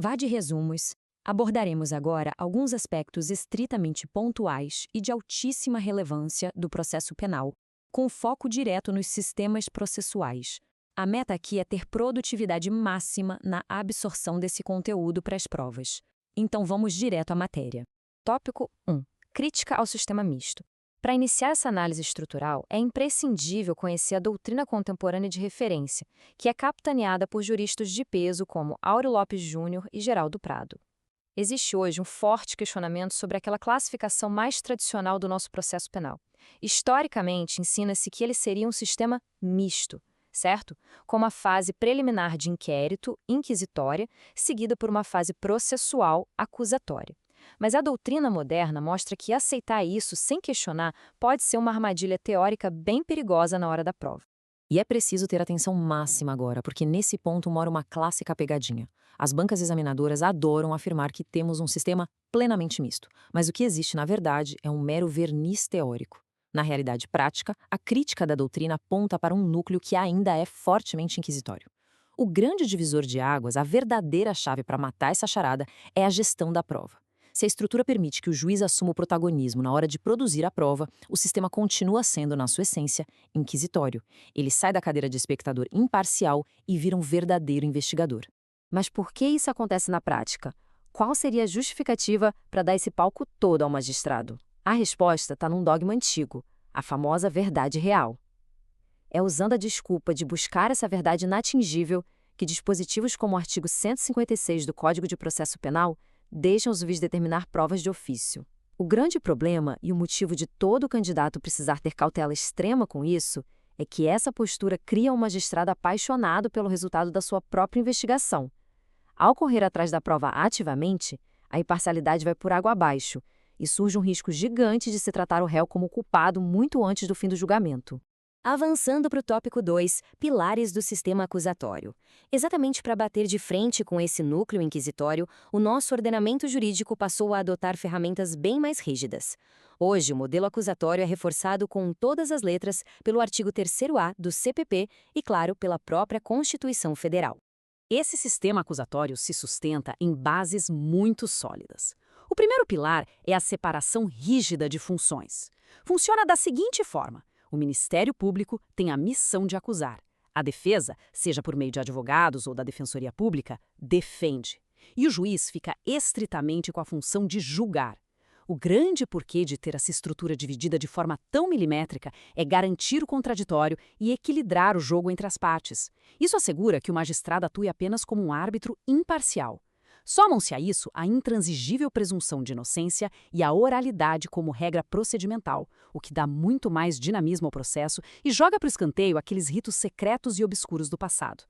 Vá de resumos. Abordaremos agora alguns aspectos estritamente pontuais e de altíssima relevância do processo penal, com foco direto nos sistemas processuais. A meta aqui é ter produtividade máxima na absorção desse conteúdo para as provas. Então vamos direto à matéria. Tópico 1. Crítica ao sistema misto. Para iniciar essa análise estrutural, é imprescindível conhecer a doutrina contemporânea de referência, que é capitaneada por juristas de peso como Áureo Lopes Júnior e Geraldo Prado. Existe hoje um forte questionamento sobre aquela classificação mais tradicional do nosso processo penal. Historicamente, ensina-se que ele seria um sistema misto, certo? Com uma fase preliminar de inquérito, inquisitória, seguida por uma fase processual, acusatória. Mas a doutrina moderna mostra que aceitar isso sem questionar pode ser uma armadilha teórica bem perigosa na hora da prova. E é preciso ter atenção máxima agora, porque nesse ponto mora uma clássica pegadinha. As bancas examinadoras adoram afirmar que temos um sistema plenamente misto, mas o que existe, na verdade, é um mero verniz teórico. Na realidade prática, a crítica da doutrina aponta para um núcleo que ainda é fortemente inquisitório. O grande divisor de águas, a verdadeira chave para matar essa charada, é a gestão da prova. Se a estrutura permite que o juiz assuma o protagonismo na hora de produzir a prova, o sistema continua sendo, na sua essência, inquisitório. Ele sai da cadeira de espectador imparcial e vira um verdadeiro investigador. Mas por que isso acontece na prática? Qual seria a justificativa para dar esse palco todo ao magistrado? A resposta está num dogma antigo, a famosa verdade real. É usando a desculpa de buscar essa verdade inatingível que dispositivos como o artigo 156 do Código de Processo Penal deixam os juízes determinar provas de ofício. O grande problema e o motivo de todo candidato precisar ter cautela extrema com isso é que essa postura cria um magistrado apaixonado pelo resultado da sua própria investigação. Ao correr atrás da prova ativamente, a imparcialidade vai por água abaixo e surge um risco gigante de se tratar o réu como culpado muito antes do fim do julgamento. Avançando para o tópico 2, pilares do sistema acusatório. Exatamente para bater de frente com esse núcleo inquisitório, o nosso ordenamento jurídico passou a adotar ferramentas bem mais rígidas. Hoje, o modelo acusatório é reforçado com todas as letras pelo artigo 3º-A do CPP e, claro, pela própria Constituição Federal. Esse sistema acusatório se sustenta em bases muito sólidas. O primeiro pilar é a separação rígida de funções. Funciona da seguinte forma: o Ministério Público tem a missão de acusar. A defesa, seja por meio de advogados ou da Defensoria Pública, defende. E o juiz fica estritamente com a função de julgar. O grande porquê de ter essa estrutura dividida de forma tão milimétrica é garantir o contraditório e equilibrar o jogo entre as partes. Isso assegura que o magistrado atue apenas como um árbitro imparcial. Somam-se a isso a intransigível presunção de inocência e a oralidade como regra procedimental, o que dá muito mais dinamismo ao processo e joga para o escanteio aqueles ritos secretos e obscuros do passado.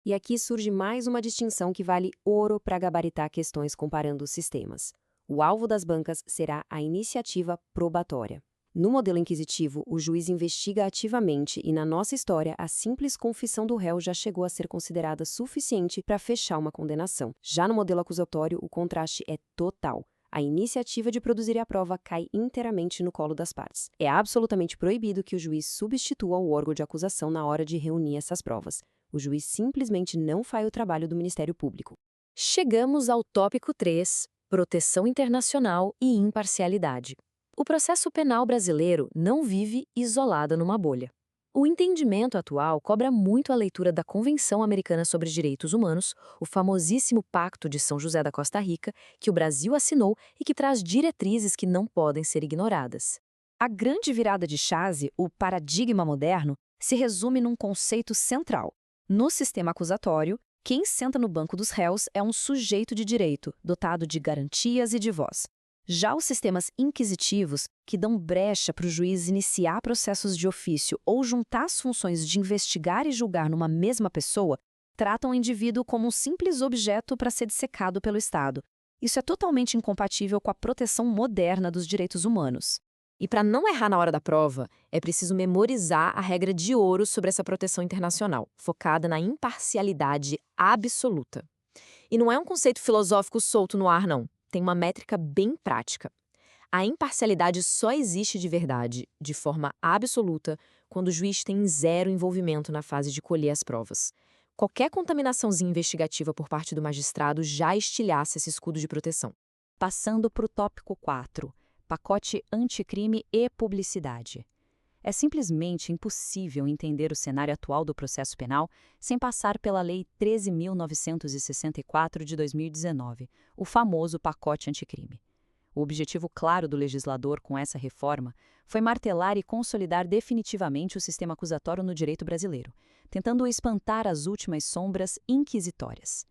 E aqui surge mais uma distinção que vale ouro para gabaritar questões comparando os sistemas. O alvo das bancas será a iniciativa probatória. No modelo inquisitivo, o juiz investiga ativamente e, na nossa história, a simples confissão do réu já chegou a ser considerada suficiente para fechar uma condenação. Já no modelo acusatório, o contraste é total. A iniciativa de produzir a prova cai inteiramente no colo das partes. É absolutamente proibido que o juiz substitua o órgão de acusação na hora de reunir essas provas. O juiz simplesmente não faz o trabalho do Ministério Público. Chegamos ao tópico 3, proteção internacional e imparcialidade. O processo penal brasileiro não vive isolado numa bolha. O entendimento atual cobra muito a leitura da Convenção Americana sobre Direitos Humanos, o famosíssimo Pacto de São José da Costa Rica, que o Brasil assinou e que traz diretrizes que não podem ser ignoradas. A grande virada de chave, o paradigma moderno, se resume num conceito central. No sistema acusatório, quem senta no banco dos réus é um sujeito de direito, dotado de garantias e de voz. Já os sistemas inquisitivos, que dão brecha para o juiz iniciar processos de ofício ou juntar as funções de investigar e julgar numa mesma pessoa, tratam o indivíduo como um simples objeto para ser dissecado pelo Estado. Isso é totalmente incompatível com a proteção moderna dos direitos humanos. E para não errar na hora da prova, é preciso memorizar a regra de ouro sobre essa proteção internacional, focada na imparcialidade absoluta. E não é um conceito filosófico solto no ar, não. Tem uma métrica bem prática. A imparcialidade só existe de verdade, de forma absoluta, quando o juiz tem zero envolvimento na fase de colher as provas. qualquer contaminaçãozinha investigativa por parte do magistrado já estilhaça esse escudo de proteção. Passando para o tópico 4, pacote anticrime e publicidade. É simplesmente impossível entender o cenário atual do processo penal sem passar pela Lei 13.964 de 2019, o famoso pacote anticrime. O objetivo claro do legislador com essa reforma foi martelar e consolidar definitivamente o sistema acusatório no direito brasileiro, tentando espantar as últimas sombras inquisitórias.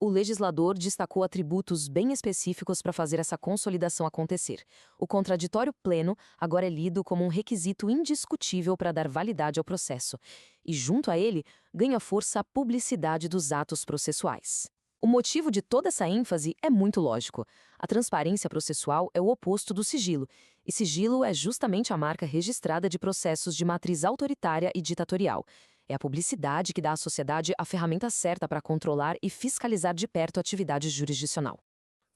O legislador destacou atributos bem específicos para fazer essa consolidação acontecer. O contraditório pleno agora é lido como um requisito indiscutível para dar validade ao processo. E, junto a ele, ganha força a publicidade dos atos processuais. O motivo de toda essa ênfase é muito lógico. A transparência processual é o oposto do sigilo, e sigilo é justamente a marca registrada de processos de matriz autoritária e ditatorial. É a publicidade que dá à sociedade a ferramenta certa para controlar e fiscalizar de perto a atividade jurisdicional.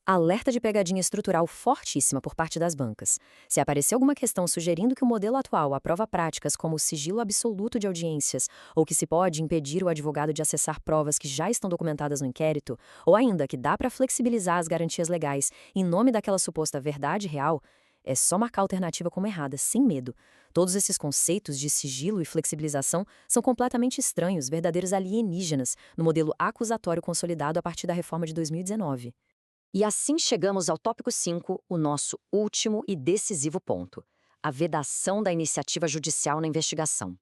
Alerta de pegadinha estrutural fortíssima por parte das bancas. Se aparecer alguma questão sugerindo que o modelo atual aprova práticas como o sigilo absoluto de audiências, ou que se pode impedir o advogado de acessar provas que já estão documentadas no inquérito, ou ainda que dá para flexibilizar as garantias legais em nome daquela suposta verdade real, é só marcar a alternativa como errada, sem medo. Todos esses conceitos de sigilo e flexibilização são completamente estranhos, verdadeiros alienígenas, no modelo acusatório consolidado a partir da reforma de 2019. E assim chegamos ao tópico 5, o nosso último e decisivo ponto: a vedação da iniciativa judicial na investigação.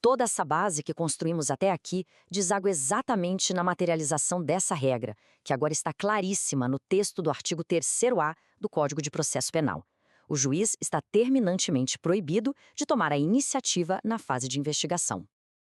Toda essa base que construímos até aqui deságua exatamente na materialização dessa regra, que agora está claríssima no texto do artigo 3º-A do Código de Processo Penal. O juiz está terminantemente proibido de tomar a iniciativa na fase de investigação.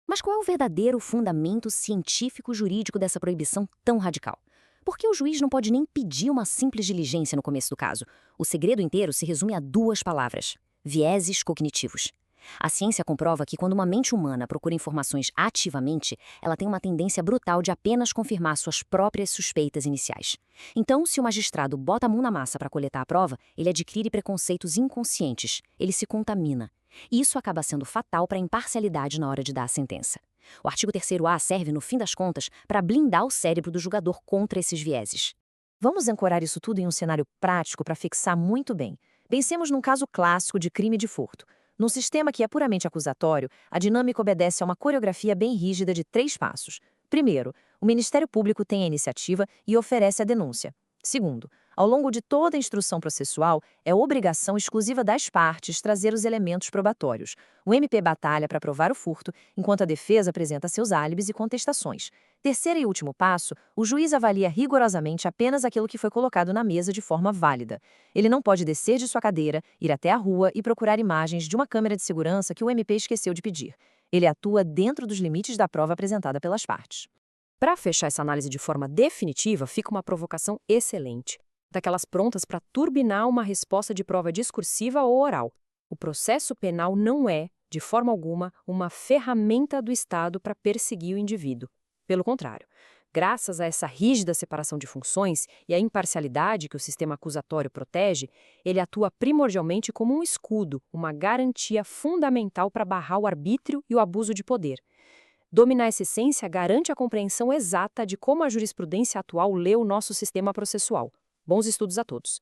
Mas qual é o verdadeiro fundamento científico-jurídico dessa proibição tão radical? Por que o juiz não pode nem pedir uma simples diligência no começo do caso? O segredo inteiro se resume a 2 palavras: vieses cognitivos. A ciência comprova que quando uma mente humana procura informações ativamente, ela tem uma tendência brutal de apenas confirmar suas próprias suspeitas iniciais. Então, se o magistrado bota a mão na massa para coletar a prova, ele adquire preconceitos inconscientes, ele se contamina. E isso acaba sendo fatal para a imparcialidade na hora de dar a sentença. O artigo 3º-A serve, no fim das contas, para blindar o cérebro do julgador contra esses vieses. Vamos ancorar isso tudo em um cenário prático para fixar muito bem. Pensemos num caso clássico de crime de furto. Num sistema que é puramente acusatório, a dinâmica obedece a uma coreografia bem rígida de 3 passos. Primeiro, o Ministério Público tem a iniciativa e oferece a denúncia. Segundo, ao longo de toda a instrução processual, é obrigação exclusiva das partes trazer os elementos probatórios. O MP batalha para provar o furto, enquanto a defesa apresenta seus álibis e contestações. Terceiro e último passo, o juiz avalia rigorosamente apenas aquilo que foi colocado na mesa de forma válida. Ele não pode descer de sua cadeira, ir até a rua e procurar imagens de uma câmera de segurança que o MP esqueceu de pedir. Ele atua dentro dos limites da prova apresentada pelas partes. Para fechar essa análise de forma definitiva, fica uma provocação excelente, daquelas prontas para turbinar uma resposta de prova discursiva ou oral. O processo penal não é, de forma alguma, uma ferramenta do Estado para perseguir o indivíduo. Pelo contrário, graças a essa rígida separação de funções e à imparcialidade que o sistema acusatório protege, ele atua primordialmente como um escudo, uma garantia fundamental para barrar o arbítrio e o abuso de poder. Dominar essa essência garante a compreensão exata de como a jurisprudência atual lê o nosso sistema processual. Bons estudos a todos!